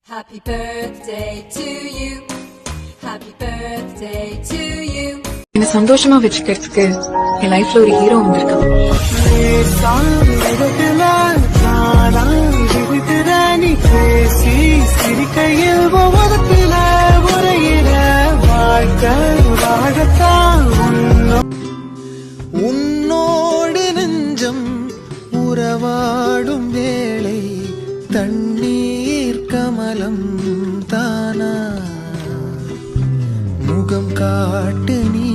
Happy birthday to you. Happy birthday to you. என்ன சந்தோஷமா வச்சுக்கிறதுக்கு என் லைஃப்ல ஒரு ஹீரோ வந்திருக்கான். உன்னோடு நெஞ்சம் உறவாடும் வேளை தண்ணீர் கமலம் தானா முகம் காட்டு நீ